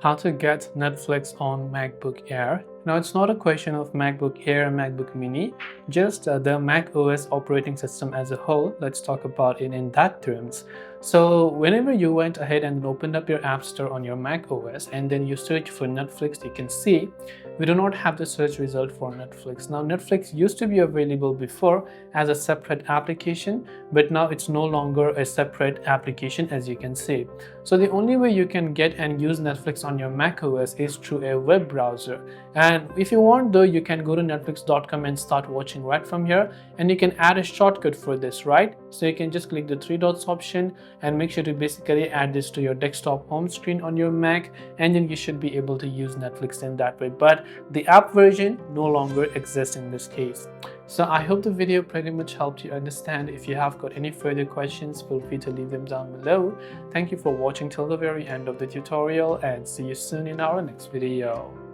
How to get Netflix on MacBook Air. Now, it's not a question of MacBook Air and MacBook Mini, just the macOS operating system as a whole. Let's talk about it in that terms. So whenever you went ahead and opened up your App Store on your macOS and then you search for Netflix, you can see we do not have the search result for Netflix. Now, Netflix used to be available before as a separate application, but now it's no longer a separate application, as you can see. So the only way you can get and use Netflix on your macOS is through a web browser. And if you want though, you can go to netflix.com and start watching right from here, and you can add a shortcut for this, right? So you can just click the three dots option and make sure to basically add this to your desktop home screen on your Mac, and then you should be able to use Netflix in that way. But the app version no longer exists in this case. So I hope the video pretty much helped you understand. If you have got any further questions, feel free to leave them down below. Thank you for watching till the very end of the tutorial, and see you soon in our next video.